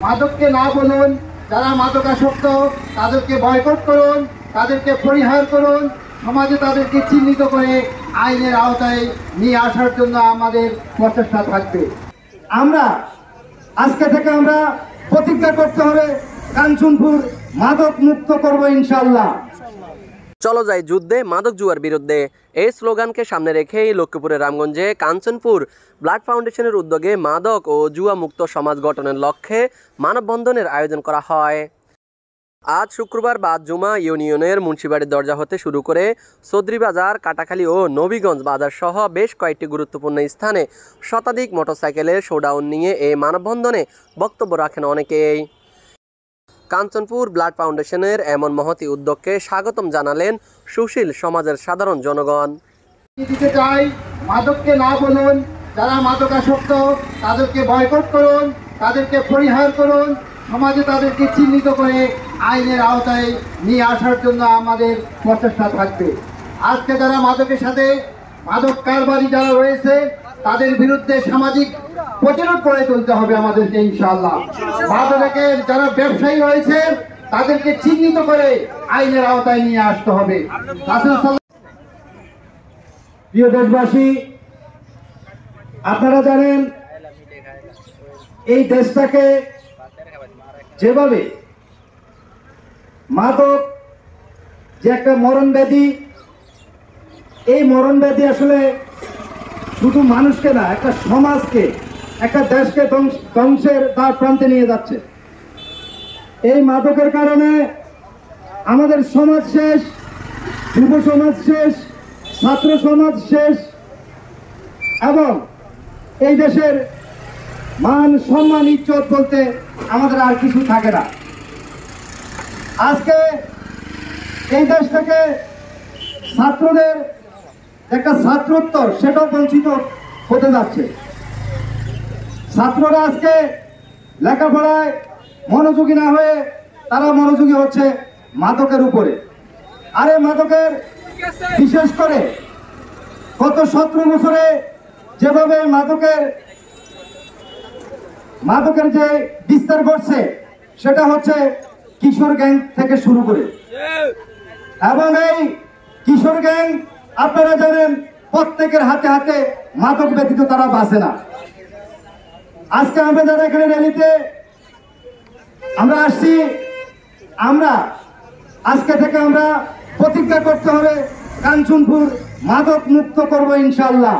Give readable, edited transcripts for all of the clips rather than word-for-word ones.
মাদককে না বলুন, যারা মাদকাসক্ত তাদেরকে বয়কট করুন, তাদেরকে পরিহার করুন, সমাজে তাদেরকে চিহ্নিত করে আইনের আওতায় নিয়ে আসার জন্য আমাদের প্রচেষ্টা থাকবে। আমরা আজকে থেকে আমরা প্রতিজ্ঞা করতে হবে কাঞ্চনপুর মাদক মুক্ত করব ইনশাআল্লাহ। চলো যাই যুদ্ধে মাদক জুয়ার বিরুদ্ধে, এই স্লোগানকে সামনে রেখেই লক্ষ্মীপুরের রামগঞ্জে কাঞ্চনপুর ব্লাড ফাউন্ডেশনের উদ্যোগে মাদক ও জুয়া মুক্ত সমাজ গঠনের লক্ষ্যে মানববন্ধনের আয়োজন করা হয়। আজ শুক্রবার বাদ জুমা ইউনিয়নের মুন্সিবাড়ির দরজা হতে শুরু করে চৌধুরী বাজার, কাটাখালী ও নবীগঞ্জ বাজার সহ বেশ কয়েকটি গুরুত্বপূর্ণ স্থানে শতাধিক মোটরসাইকেলের শোডাউন নিয়ে এই মানববন্ধনে বক্তব্য রাখেন অনেকেই। কাঞ্চনপুর ব্লাড ফাউন্ডেশনের এমন মহতি উদ্যোগকে স্বাগতম জানালেন সুশীল সমাজের সাধারণ জনগণ। দিতে চাই, মাদককে না বলুন, যারা মাদকাসক্ত তাদেরকে বয়কট করুন, তাদেরকে পরিহার করুন, সমাজে তাদেরকে চিহ্নিত করে আইনের আওতায় নিয়ে আসার জন্য আমাদের প্রচেষ্টা থাকবে। আজকে যারা মাদকের সাথে মাদক কারবারি যারা রয়েছে তাদের বিরুদ্ধে সামাজিক প্রতিরোধ গড়ে তুলতে হবে আমাদেরকে ইনশাআল্লাহ। মাদকের যারা ব্যবসায়ী রয়েছে তাদেরকে চিহ্নিত করে আইনের আওতায় নিয়ে আসতে হবে। প্রিয় দেশবাসী, আপনারা জানেন এই দেশটাকে যেভাবে মাদক যে একটা মরণ ব্যাধি, এই মরণ ব্যাধি আসলে শুধু মানুষকে না, একটা সমাজকে, একটা দেশকে ধ্বংসের দ্বার প্রান্তে নিয়ে যাচ্ছে। এই মাদকের কারণে আমাদের সমাজ শেষ, যুব সমাজ শেষ, ছাত্র সমাজ শেষ, এবং এই দেশের মান সম্মান ইজ্জত বলতে আমাদের আর কিছু থাকে না। আজকে এই দেশ থেকে ছাত্রদের একটা ছাত্রোত্তর সেটাও বঞ্চিত হতে যাচ্ছে। ছাত্ররা আজকে লেখাপড়ায় মনোযোগী না হয়ে তারা মনোযোগী হচ্ছে মাদকের উপরে। আর এই মাদকের বিশেষ করে গত 17 বছরে যেভাবে মাদকের যে বিস্তার ঘটছে সেটা হচ্ছে কিশোর গ্যাং থেকে শুরু করে, এবং এই কিশোর গ্যাং আপনারা জানেন প্রত্যেকের হাতে হাতে মাদক ব্যতীত তারা বাঁচে না। আজকে আমরা যারা এখানে র্যালিতে আমরা আসছি, আমরা আজকে থেকে আমরা প্রতিজ্ঞা করতে হবে কাঞ্চনপুর মাদক মুক্ত করব ইনশাআল্লাহ।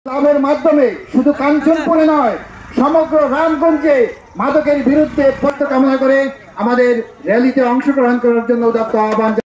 ক্লাবের মাধ্যমে শুধু কাঞ্চনপুরে নয়, সমগ্র রামগঞ্জে মাদকের বিরুদ্ধে পথ কামনা করে আমাদের র্যালিতে অংশগ্রহণ করার জন্য উদাত্ত আহ্বান।